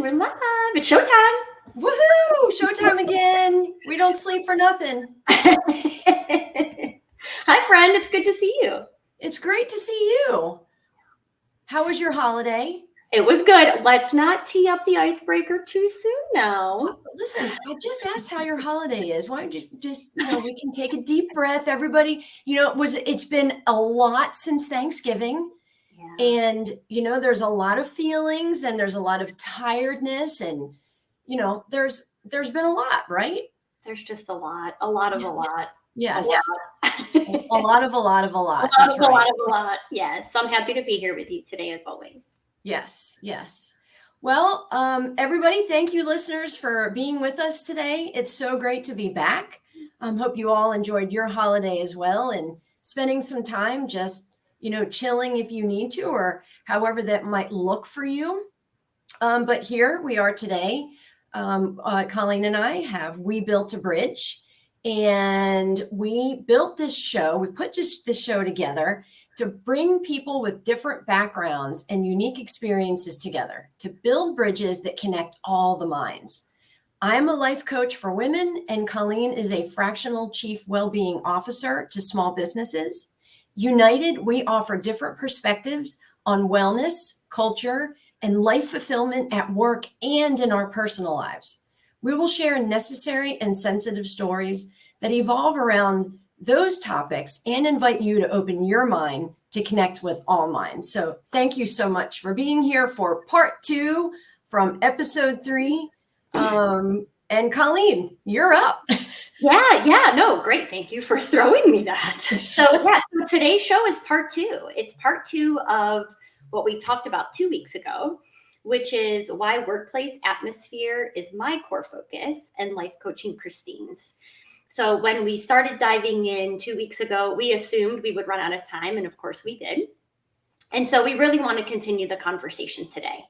We're live. It's showtime. Woohoo! Showtime again. We don't sleep for nothing. Hi, friend. It's good to see you. It's great to see you. How was your holiday? It was good. Let's not tee up the icebreaker too soon now. Listen, I just asked how your holiday is. Why don't you just, we can take a deep breath. Everybody, it's been a lot since Thanksgiving. Yeah. And, there's a lot of feelings and there's a lot of tiredness and, there's been a lot, right? There's just a lot of a lot. Yes. A lot of a lot. A lot of a lot. Yes. So I'm happy to be here with you today as always. Yes. Well, everybody, thank you, listeners, for being with us today. It's so great to be back. Hope you all enjoyed your holiday as well and spending some time just, chilling if you need to, or however that might look for you. But here we are today. Colleen and I we built a bridge, and we built this show. We put this show together to bring people with different backgrounds and unique experiences together to build bridges that connect all the minds. I'm a life coach for women, and Colleen is a fractional chief well-being officer to small businesses. United, we offer different perspectives on wellness, culture, and life fulfillment at work and in our personal lives. We will share necessary and sensitive stories that evolve around those topics and invite you to open your mind to connect with all minds. So thank you so much for being here for part 2 from episode 3. And Colleen, you're up. Yeah. No, great. Thank you for throwing me that. So today's show is part 2. It's part 2 of what we talked about 2 weeks ago, which is why workplace atmosphere is my core focus and life coaching Christine's. So when we started diving in 2 weeks ago, we assumed we would run out of time. And of course we did. And so we really want to continue the conversation today.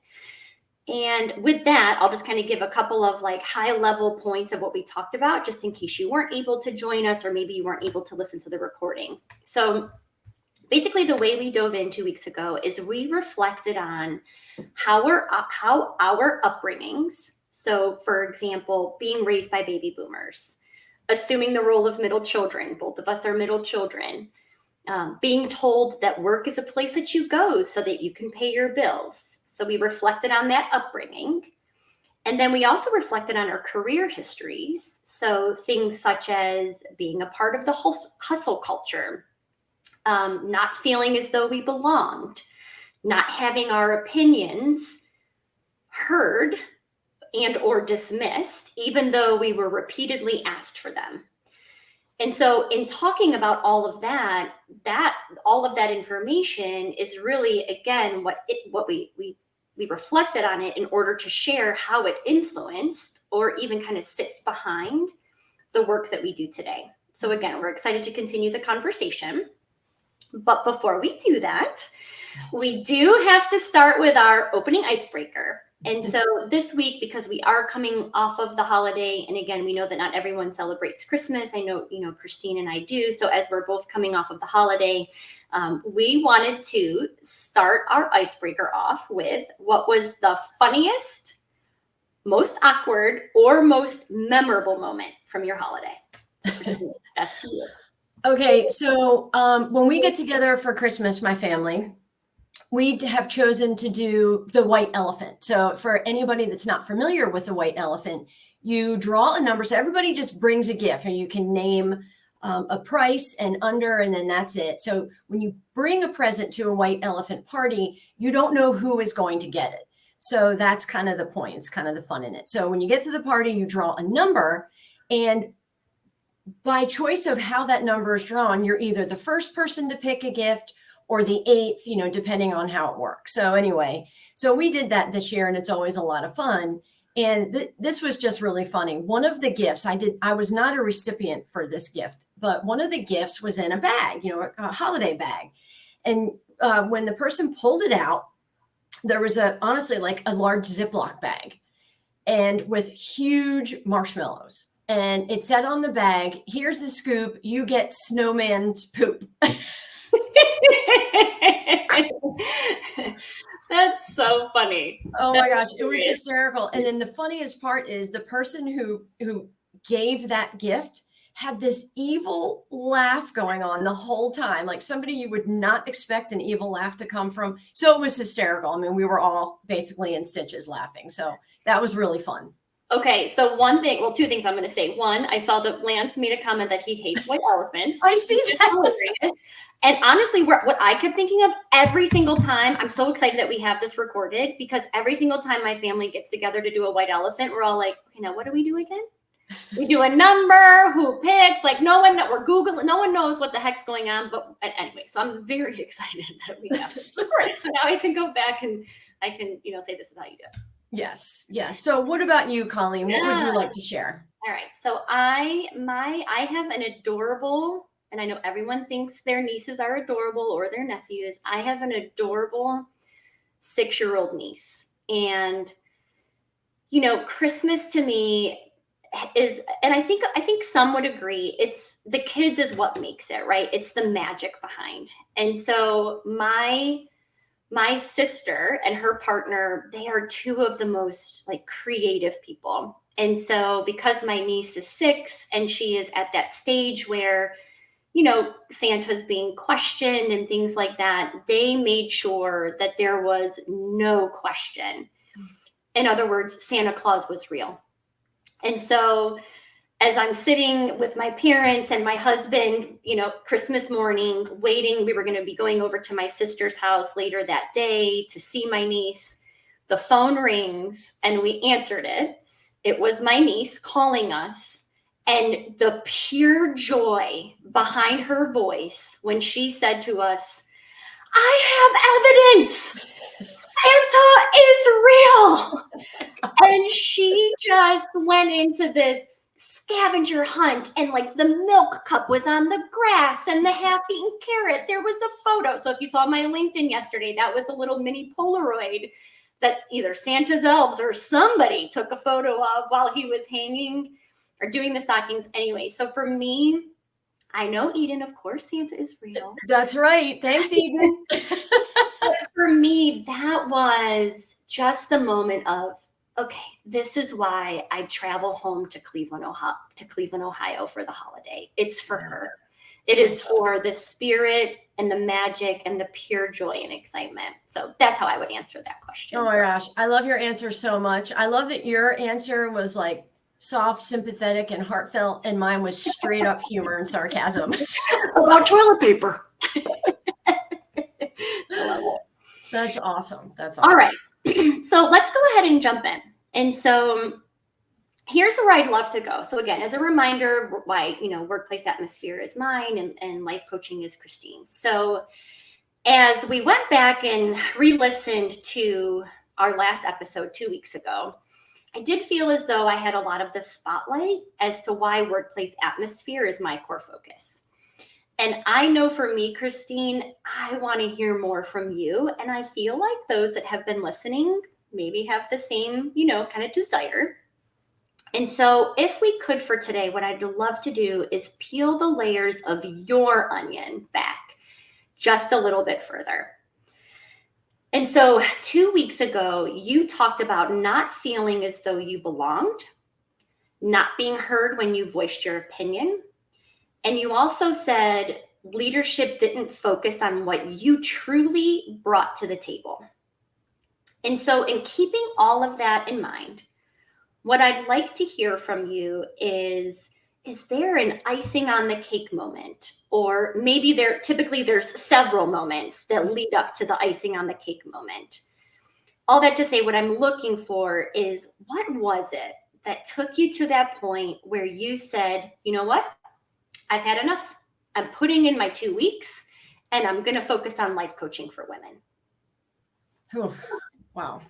And with that, I'll just kind of give a couple of high level points of what we talked about, just in case you weren't able to join us, or maybe you weren't able to listen to the recording. So basically the way we dove in 2 weeks ago is we reflected on how our upbringings. So for example, being raised by baby boomers, assuming the role of middle children, both of us are middle children, being told that work is a place that you go so that you can pay your bills. So we reflected on that upbringing. And then we also reflected on our career histories. So things such as being a part of the hustle culture, not feeling as though we belonged, not having our opinions heard and or dismissed, even though we were repeatedly asked for them. And so in talking about all of that information is really, again, what we reflected on it in order to share how it influenced or even kind of sits behind the work that we do today. So again, we're excited to continue the conversation. But before we do that, we do have to start with our opening icebreaker. And so this week, because we are coming off of the holiday, and again, we know that not everyone celebrates Christmas. I know, Christine and I do. So as we're both coming off of the holiday, we wanted to start our icebreaker off with what was the funniest, most awkward, or most memorable moment from your holiday. So that's to you. Okay, so when we get together for Christmas, my family, we have chosen to do the white elephant. So for anybody that's not familiar with the white elephant, you draw a number. So everybody just brings a gift, and you can name a price and under, and then that's it. So when you bring a present to a white elephant party, you don't know who is going to get it. So that's kind of the point. It's kind of the fun in it. So when you get to the party, you draw a number, and by choice of how that number is drawn, you're either the first person to pick a gift or the 8th, depending on how it works. So anyway, so we did that this year, and it's always a lot of fun. And this was just really funny. One of the gifts I was not a recipient for this gift, but one of the gifts was in a bag, a holiday bag. And when the person pulled it out, there was honestly a large Ziploc bag, and with huge marshmallows. And it said on the bag, "Here's the scoop, you get snowman's poop." That's so funny. Oh That my gosh, is it was hilarious. hysterical. And then the funniest part is the person who gave that gift had this evil laugh going on the whole time, like somebody you would not expect an evil laugh to come from. So it was hysterical. I mean, we were all basically in stitches laughing. So that was really fun. Okay, so two things I'm going to say. One, I saw that Lance made a comment that he hates white elephants, I see which is that. hilarious. And honestly, what I kept thinking of every single time, I'm so excited that we have this recorded because every single time my family gets together to do a white elephant, we're all like, okay, now what do we do again? We do a number, who picks, like we're Googling, no one knows what the heck's going on. But anyway, so I'm very excited that we have this recorded. So now I can go back and I can, say this is how you do it. Yes. Yes. So what about you, Colleen? What would you like to share? All right. So I have an adorable, and I know everyone thinks their nieces are adorable or their nephews. I have an adorable 6-year-old niece. And Christmas to me is, and I think some would agree, it's the kids is what makes it, right? It's the magic behind. And so my sister and her partner, they are two of the most like creative people. And so because my niece is 6 and she is at that stage where, Santa's being questioned and things like that, they made sure that there was no question. In other words, Santa Claus was real. And so as I'm sitting with my parents and my husband, Christmas morning, waiting, we were going to be going over to my sister's house later that day to see my niece. The phone rings and we answered it. It was my niece calling us. And the pure joy behind her voice when she said to us, I have evidence. Santa is real. And she just went into this scavenger hunt, and like the milk cup was on the grass and the half-eaten carrot, there was a photo. So if you saw my LinkedIn yesterday, that was a little mini Polaroid that's either Santa's elves or somebody took a photo of while he was hanging or doing the stockings. Anyway, so for me, I know, Eden, of course Santa is real. That's right. Thanks, Eden. But for me, that was just the moment of, okay, this is why I travel home to Cleveland, Ohio for the holiday. It's for her. It is for the spirit and the magic and the pure joy and excitement. So that's how I would answer that question. Oh my gosh. I love your answer so much. I love that your answer was like soft, sympathetic, and heartfelt, and mine was straight up humor and sarcasm. About toilet paper. That's awesome. That's awesome. All right. So let's go ahead and jump in. And so here's where I'd love to go. So again, as a reminder, why, workplace atmosphere is mine and life coaching is Christine's. So as we went back and re-listened to our last episode 2 weeks ago, I did feel as though I had a lot of the spotlight as to why workplace atmosphere is my core focus. And I know for me, Christine, I want to hear more from you. And I feel like those that have been listening maybe have the same, kind of desire. And so if we could for today, what I'd love to do is peel the layers of your onion back just a little bit further. And so 2 weeks ago, you talked about not feeling as though you belonged, not being heard when you voiced your opinion. And you also said leadership didn't focus on what you truly brought to the table. And so in keeping all of that in mind, what I'd like to hear from you is there an icing on the cake moment? Or maybe there's several moments that lead up to the icing on the cake moment. All that to say, what I'm looking for is, what was it that took you to that point where you said, you know what? I've had enough. I'm putting in my 2 weeks and I'm going to focus on life coaching for women. Oof. Wow.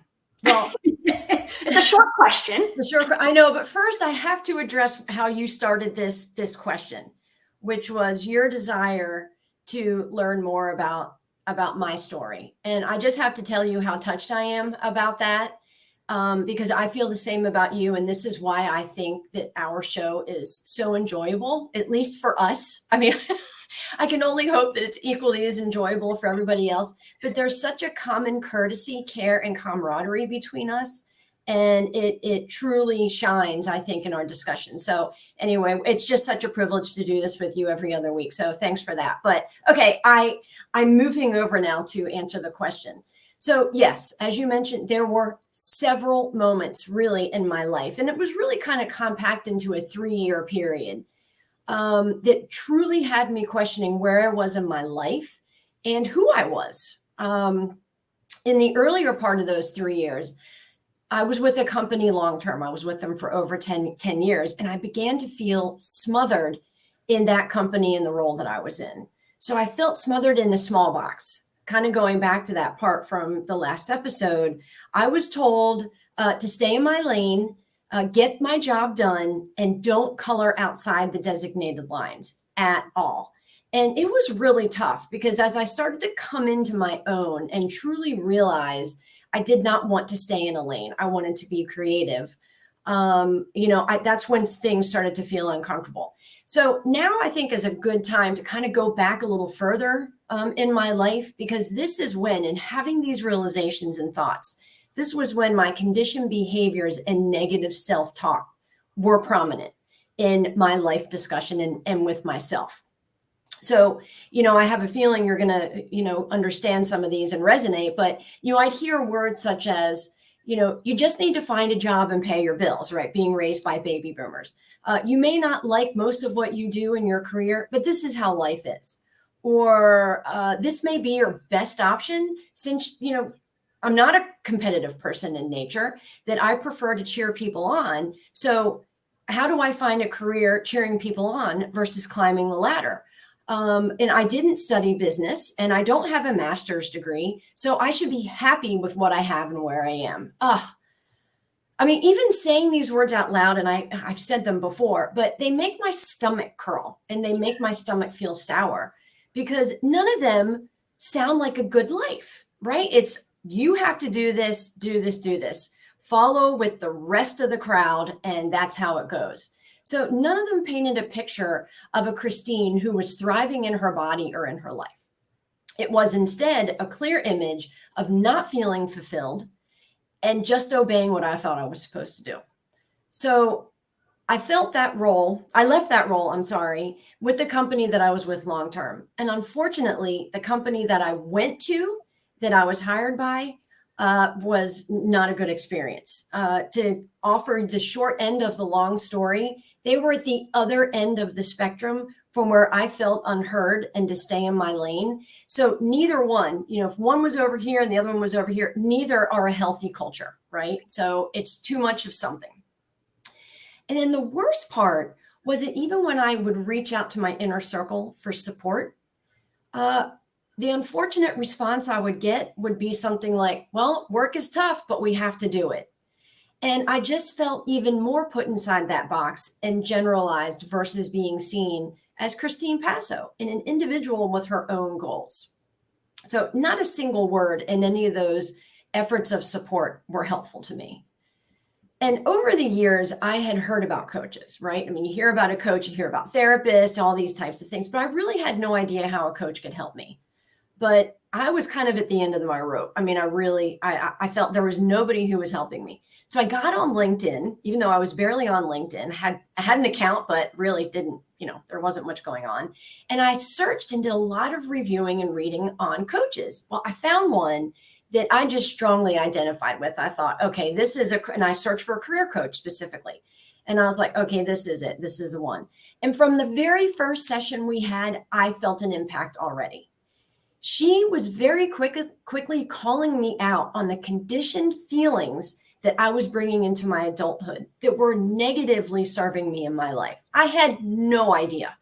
Well, it's a short question. I know, but first I have to address how you started this question, which was your desire to learn more about my story. And I just have to tell you how touched I am about that, because I feel the same about you. And this is why I think that our show is so enjoyable, at least for us. I mean, I can only hope that it's equally as enjoyable for everybody else. But there's such a common courtesy, care, and camaraderie between us. And it truly shines, I think, in our discussion. So anyway, it's just such a privilege to do this with you every other week. So thanks for that. But okay, I'm moving over now to answer the question. So yes, as you mentioned, there were several moments really in my life, and it was really kind of compact into a 3-year period that truly had me questioning where I was in my life and who I was. In the earlier part of those 3 years, I was with a company long term. I was with them for over 10 years, and I began to feel smothered in that company in the role that I was in. So I felt smothered in a small box. Kind of going back to that part from the last episode, I was told to stay in my lane, get my job done, and don't color outside the designated lines at all. And it was really tough because as I started to come into my own and truly realize I did not want to stay in a lane, I wanted to be creative. That's when things started to feel uncomfortable. So now I think is a good time to kind of go back a little further in my life, because this is when, and having these realizations and thoughts, this was when my conditioned behaviors and negative self-talk were prominent in my life discussion and with myself. So, I have a feeling you're going to, understand some of these and resonate, but, I'd hear words such as, you just need to find a job and pay your bills, right? Being raised by baby boomers. You may not like most of what you do in your career, but this is how life is. Or this may be your best option since, I'm not a competitive person in nature, that I prefer to cheer people on. So how do I find a career cheering people on versus climbing the ladder? And I didn't study business and I don't have a master's degree. So I should be happy with what I have and where I am. Even saying these words out loud, and I've said them before, but they make my stomach curl and they make my stomach feel sour because none of them sound like a good life, right? It's you have to do this, do this, do this, follow with the rest of the crowd. And that's how it goes. So none of them painted a picture of a Christine who was thriving in her body or in her life. It was instead a clear image of not feeling fulfilled and just obeying what I thought I was supposed to do. So I left that role, with the company that I was with long term. And unfortunately, the company that I went to, that I was hired by, was not a good experience. To offer the short end of the long story, they were at the other end of the spectrum from where I felt unheard and to stay in my lane. So neither one, if one was over here and the other one was over here, neither are a healthy culture, right? So it's too much of something. And then the worst part was that even when I would reach out to my inner circle for support, the unfortunate response I would get would be something like, well, work is tough, but we have to do it. And I just felt even more put inside that box and generalized versus being seen as Christine Passo, and an individual with her own goals. So not a single word in any of those efforts of support were helpful to me. And over the years, I had heard about coaches, right? You hear about a coach, you hear about therapists, all these types of things, but I really had no idea how a coach could help me. But I was kind of at the end of my rope. I felt there was nobody who was helping me. So I got on LinkedIn, even though I was barely on LinkedIn, I had an account, but really didn't, there wasn't much going on. And I searched and did a lot of reviewing and reading on coaches. Well, I found one that I just strongly identified with. I thought, okay, and I searched for a career coach specifically. And I was like, okay, this is it. This is the one. And from the very first session we had, I felt an impact already. She was very quickly calling me out on the conditioned feelings that I was bringing into my adulthood that were negatively serving me in my life. I had no idea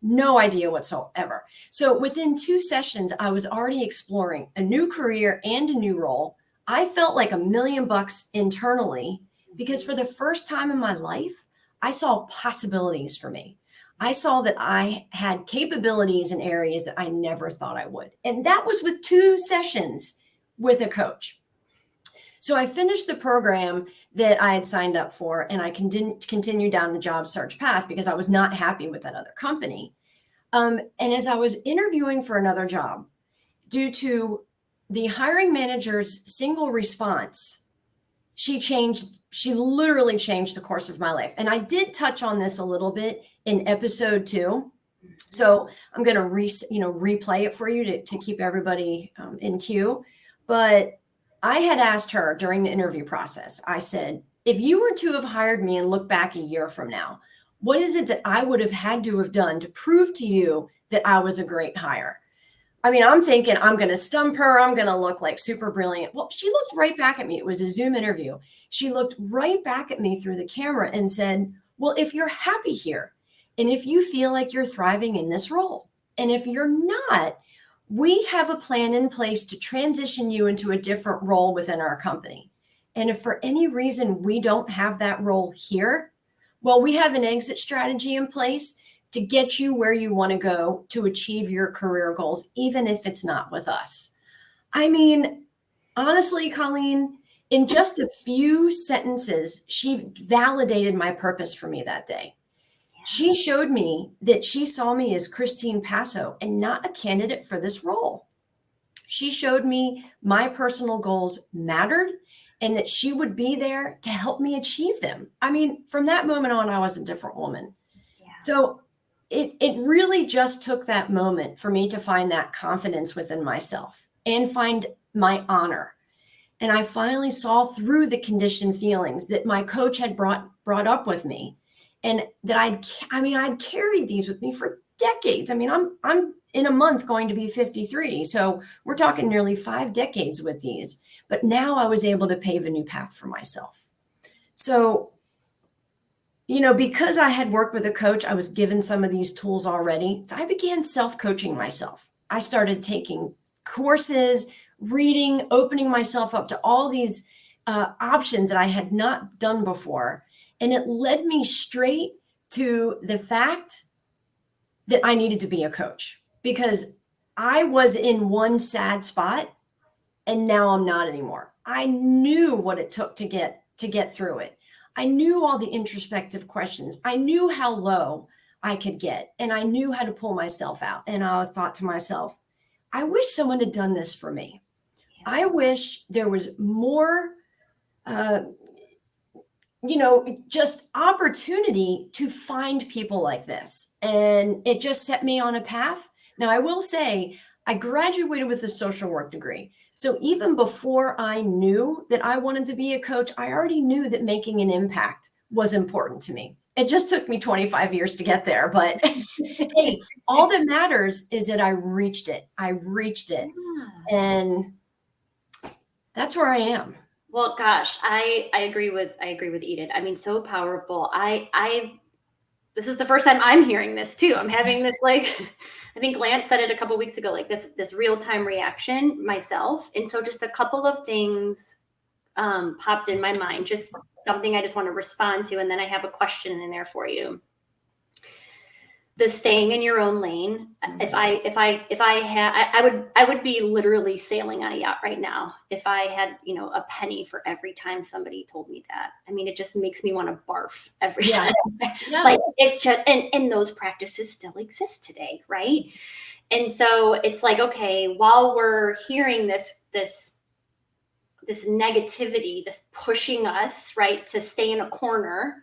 whatsoever. So within 2 sessions, I was already exploring a new career and a new role. I felt like $1 million internally because for the first time in my life, I saw possibilities for me. I saw that I had capabilities in areas that I never thought I would. And that was with 2 sessions with a coach. So I finished the program that I had signed up for, and I continued down the job search path because I was not happy with that other company. And as I was interviewing for another job, due to the hiring manager's single response, she literally changed the course of my life. And I did touch on this a little bit in episode 2. So I'm going to replay it for you to keep everybody in queue. But I had asked her during the interview process, I said, if you were to have hired me and look back a year from now, what is it that I would have had to have done to prove to you that I was a great hire? I mean, I'm thinking I'm going to stump her. I'm going to look like super brilliant. Well, she looked right back at me. It was a Zoom interview. She looked right back at me through the camera and said, well, if you're happy here and if you feel like you're thriving in this role, and if you're not, we have a plan in place to transition you into a different role within our company. And if for any reason we don't have that role here, well, we have an exit strategy in place to get you where you want to go to achieve your career goals, even if it's not with us. I mean, honestly, Colleen, in just a few sentences, she validated my purpose for me that day. She showed me that she saw me as Christine Passo and not a candidate for this role. She showed me my personal goals mattered and that she would be there to help me achieve them. I mean, from that moment on, I was a different woman. Yeah. So it really just took that moment for me to find that confidence within myself and find my honor. And I finally saw through the conditioned feelings that my coach had brought up with me, and that I'd carried these with me for decades. I mean, I'm in a month going to be 53. So we're talking nearly 5 decades with these. But now I was able to pave a new path for myself. So, because I had worked with a coach, I was given some of these tools already. So I began self-coaching myself. I started taking courses, reading, opening myself up to all these options that I had not done before. And it led me straight to the fact that I needed to be a coach, because I was in one sad spot and now I'm not anymore. I knew what it took to get through it. I knew all the introspective questions. I knew how low I could get, and I knew how to pull myself out. And I thought to myself, I wish someone had done this for me. I wish there was more, just opportunity to find people like this. And it just set me on a path. Now, I will say, I graduated with a social work degree. So even before I knew that I wanted to be a coach, I already knew that making an impact was important to me. It just took me 25 years to get there. But hey, all that matters is that I reached it. And that's where I am. Well, gosh, I agree with Edith. I mean, so powerful. This is the first time I'm hearing this too. I'm having this, like, I think Lance said it a couple of weeks ago, like this real-time reaction myself. And so just a couple of things popped in my mind, just something I just want to respond to. And then I have a question in there for you. The staying in your own lane. I would be literally sailing on a yacht right now if I had, a penny for every time somebody told me that. I mean, it just makes me want to barf every time. Yeah. Like it just, and those practices still exist today, right? And so it's like, okay, while we're hearing this negativity, this pushing us, right, to stay in a corner,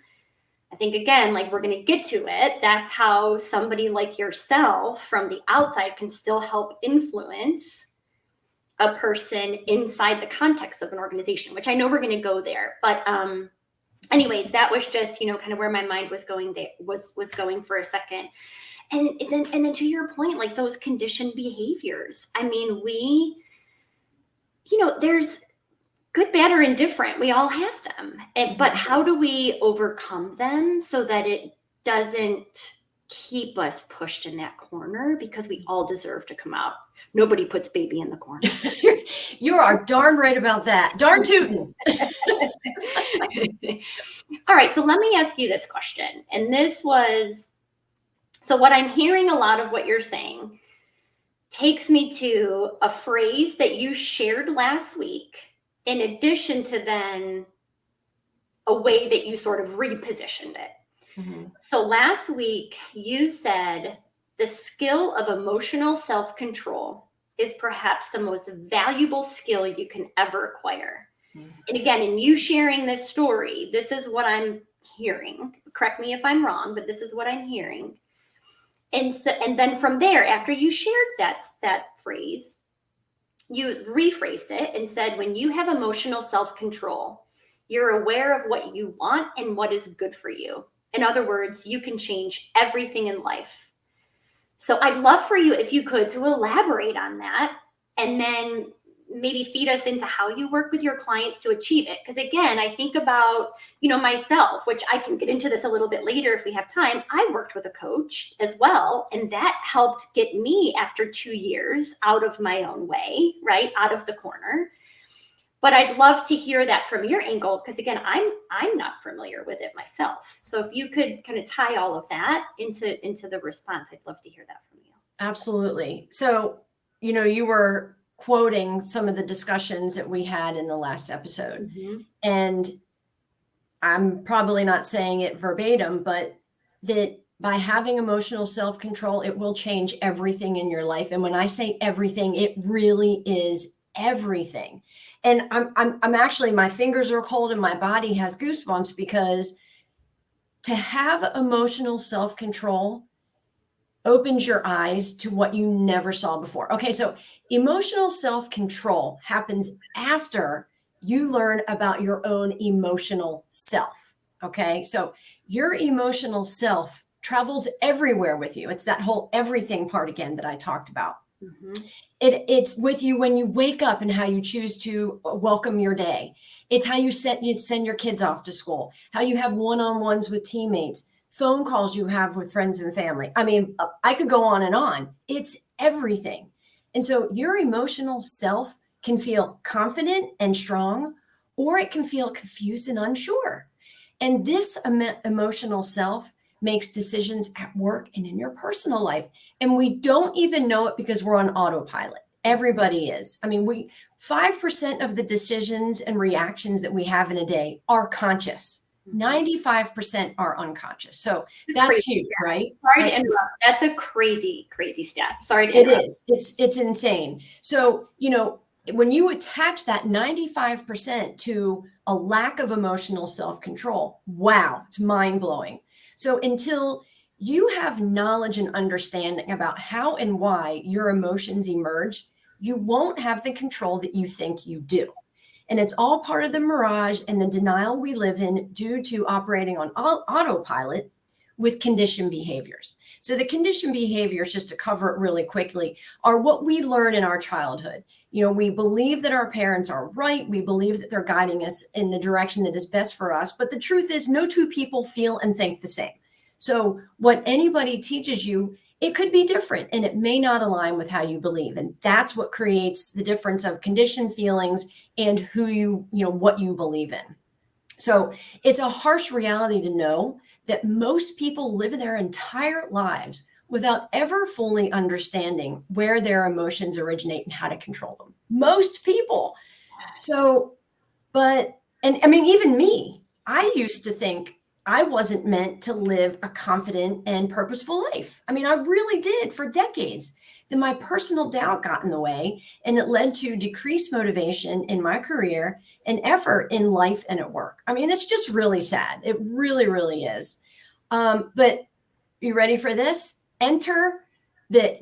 I think, again, like, we're going to get to it. That's how somebody like yourself from the outside can still help influence a person inside the context of an organization, which I know we're going to go there. But anyways, that was just, kind of where my mind was going there, was going for a second. And then to your point, like those conditioned behaviors. I mean, there's good, bad, or indifferent. We all have them. But how do we overcome them so that it doesn't keep us pushed in that corner? Because we all deserve to come out. Nobody puts baby in the corner. You are darn right about that. Darn tootin'. All right. So let me ask you this question. And so what I'm hearing, a lot of what you're saying takes me to a phrase that you shared last week, in addition to then a way that you sort of repositioned it. Mm-hmm. So last week you said the skill of emotional self-control is perhaps the most valuable skill you can ever acquire. And again, in you sharing this story, this is what I'm hearing. Correct me if I'm wrong, but this is what I'm hearing. And so, and then from there, after you shared that phrase, you rephrased it and said, when you have emotional self-control, you're aware of what you want and what is good for you. In other words, you can change everything in life. So I'd love for you, if you could, to elaborate on that, and then maybe feed us into how you work with your clients to achieve it. Because again, I think about, myself, which I can get into this a little bit later if we have time. I worked with a coach as well, and that helped get me, after 2 years, out of my own way, right? Out of the corner. But I'd love to hear that from your angle, because again, I'm not familiar with it myself. So if you could kind of tie all of that into the response, I'd love to hear that from you. Absolutely. So, you were quoting some of the discussions that we had in the last episode. Mm-hmm. And I'm probably not saying it verbatim, but that by having emotional self-control, it will change everything in your life. And when I say everything, it really is everything. And I'm actually, my fingers are cold and my body has goosebumps, because to have emotional self-control opens your eyes to what you never saw before. Okay, so emotional self-control happens after you learn about your own emotional self. Okay, so your emotional self travels everywhere with you. It's that whole everything part again that I talked about. Mm-hmm. It's with you when you wake up and how you choose to welcome your day. It's how you send your kids off to school, how you have one-on-ones with teammates, phone calls you have with friends and family. I mean, I could go on and on. It's everything. And so your emotional self can feel confident and strong, or it can feel confused and unsure. And this emotional self makes decisions at work and in your personal life. And we don't even know it because we're on autopilot. Everybody is. I mean, 5% of the decisions and reactions that we have in a day are conscious. 95% are unconscious. So that's huge, right? Sorry to interrupt. That's a crazy, crazy stat. Sorry to interrupt. It is. It's insane. So, when you attach that 95% to a lack of emotional self-control, wow, it's mind-blowing. So until you have knowledge and understanding about how and why your emotions emerge, you won't have the control that you think you do. And it's all part of the mirage and the denial we live in due to operating on autopilot with conditioned behaviors. So the conditioned behaviors, just to cover it really quickly, are what we learn in our childhood. We believe that our parents are right. We believe that they're guiding us in the direction that is best for us. But the truth is, no two people feel and think the same. So what anybody teaches you, it could be different, and it may not align with how you believe. And that's what creates the difference of conditioned feelings and what you believe in. So it's a harsh reality to know that most people live their entire lives without ever fully understanding where their emotions originate and how to control them. Most people. So, and I mean, even me, I used to think I wasn't meant to live a confident and purposeful life. I mean, I really did for decades. Then my personal doubt got in the way, and it led to decreased motivation in my career and effort in life and at work. I mean, it's just really sad. It really, really is. But you ready for this? Enter the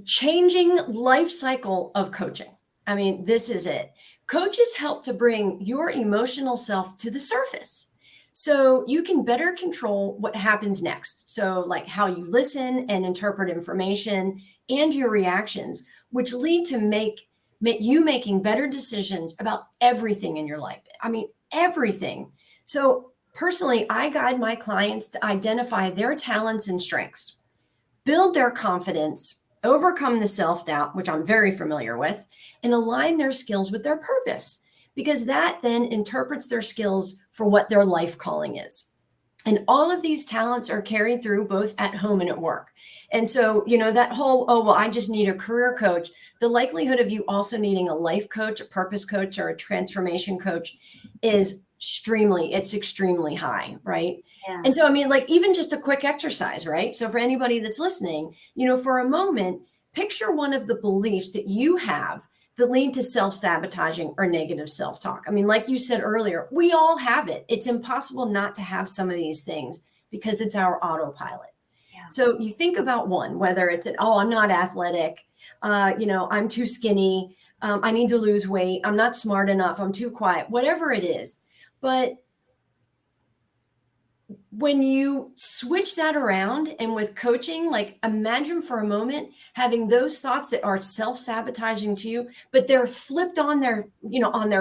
changing life cycle of coaching. I mean, this is it. Coaches help to bring your emotional self to the surface so you can better control what happens next. So like how you listen and interpret information and your reactions, which lead to you making better decisions about everything in your life. I mean, everything. So personally, I guide my clients to identify their talents and strengths, build their confidence, overcome the self-doubt, which I'm very familiar with, and align their skills with their purpose, because that then interprets their skills for what their life calling is. And all of these talents are carried through both at home and at work. And so, that whole, I just need a career coach, the likelihood of you also needing a life coach, a purpose coach, or a transformation coach is it's extremely high, right? Yeah. And so, I mean, like even just a quick exercise, right? So for anybody that's listening, for a moment, picture one of the beliefs that you have that lead to self-sabotaging or negative self-talk. I mean, like you said earlier, we all have it. It's impossible not to have some of these things because it's our autopilot. Yeah. So you think about one, whether it's I'm not athletic, I'm too skinny, I need to lose weight, I'm not smart enough, I'm too quiet, whatever it is. But when you switch that around and with coaching, like imagine for a moment having those thoughts that are self-sabotaging to you, but they're flipped on their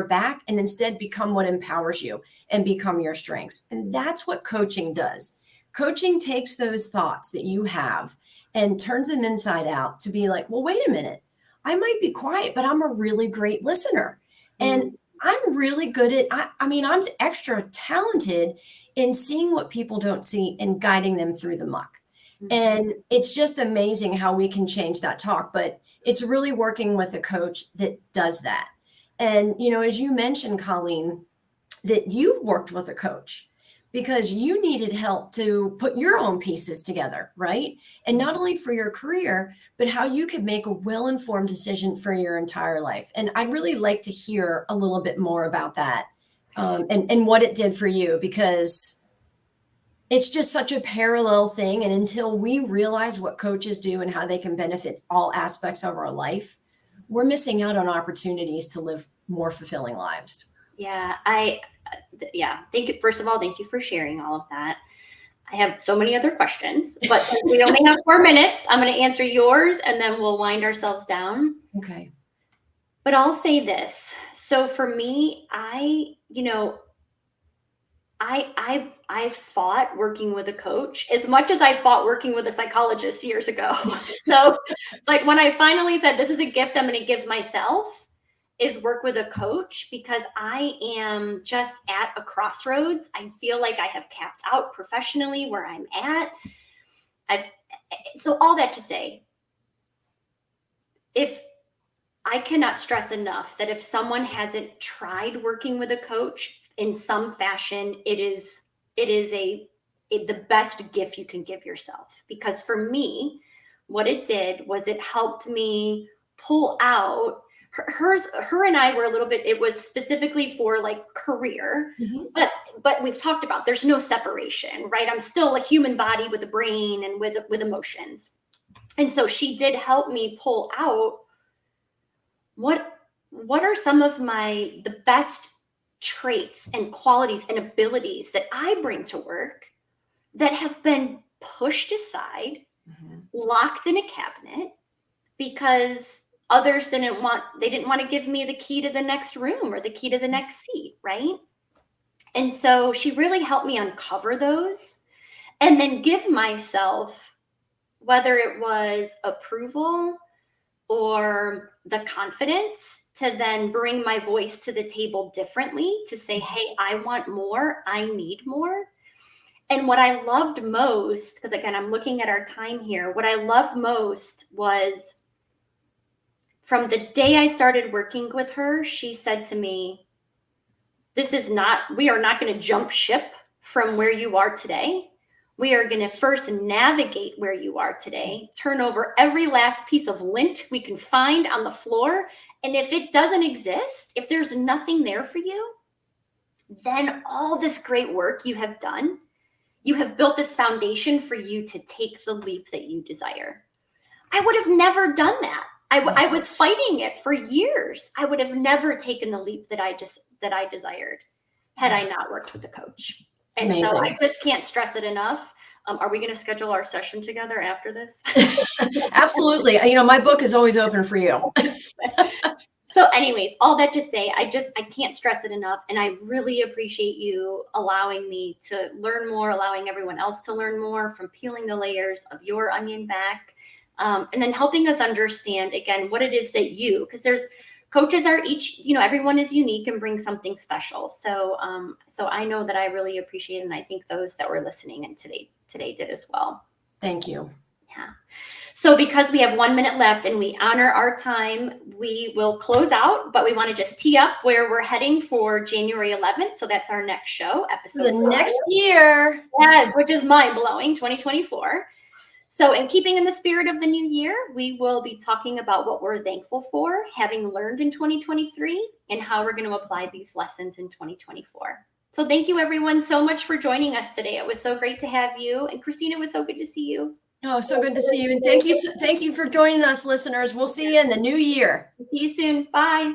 back and instead become what empowers you and become your strengths. And that's what coaching does. Coaching takes those thoughts that you have and turns them inside out to be like, well, wait a minute. I might be quiet, but I'm a really great listener. And I'm really good at, I'm extra talented in seeing what people don't see and guiding them through the muck. And it's just amazing how we can change that talk, but it's really working with a coach that does that. And, as you mentioned, Colleen, that you worked with a coach because you needed help to put your own pieces together, right? And not only for your career, but how you could make a well-informed decision for your entire life. And I'd really like to hear a little bit more about that and what it did for you, because it's just such a parallel thing. And until we realize what coaches do and how they can benefit all aspects of our life, we're missing out on opportunities to live more fulfilling lives. Yeah, thank you. First of all, thank you for sharing all of that. I have so many other questions, but since we only have 4 minutes, I'm going to answer yours and then we'll wind ourselves down. Okay. But I'll say this. So for me, I've fought working with a coach as much as I fought working with a psychologist years ago. So it's like when I finally said, this is a gift I'm going to give myself, is work with a coach, because I am just at a crossroads. I feel like I have capped out professionally where I'm at. So all that to say, if I cannot stress enough that if someone hasn't tried working with a coach in some fashion, it is the best gift you can give yourself. Because for me, what it did was it helped me pull out her and I were a little bit, it was specifically for like career, but we've talked about there's no separation, right? I'm still a human body with a brain and with emotions. And so she did help me pull out what are some of the best traits and qualities and abilities that I bring to work that have been pushed aside, locked in a cabinet because others didn't want to give me the key to the next room or the key to the next seat, right? And so she really helped me uncover those and then give myself, whether it was approval or the confidence to then bring my voice to the table differently, to say, hey, I want more, I need more. And what I loved most, because again, I'm looking at our time here, what I loved most was from the day I started working with her, she said to me, we are not going to jump ship from where you are today. We are going to first navigate where you are today, turn over every last piece of lint we can find on the floor. And if it doesn't exist, if there's nothing there for you, then all this great work you have done, you have built this foundation for you to take the leap that you desire. I would have never done that. I was fighting it for years. I would have never taken the leap that I desired had I not worked with a coach. And amazing. So I just can't stress it enough. Are we going to schedule our session together after this? Absolutely. My book is always open for you. So anyways, all that to say, I can't stress it enough. And I really appreciate you allowing me to learn more, allowing everyone else to learn more from peeling the layers of your onion back. And then helping us understand, again, what it is that because there's coaches are each, everyone is unique and brings something special. So I know that I really appreciate it. And I think those that were listening and today did as well. Thank you. Yeah. So because we have 1 minute left and we honor our time, we will close out, but we want to just tee up where we're heading for January 11th. So that's our next show, episode The 5. next year. Yes, which is mind-blowing, 2024. So in keeping in the spirit of the new year, we will be talking about what we're thankful for, having learned in 2023, and how we're going to apply these lessons in 2024. So thank you everyone so much for joining us today. It was so great to have you. And Christina, it was so good to see you. Oh, so good to see you. And thank you for joining us, listeners. We'll see you in the new year. See you soon. Bye.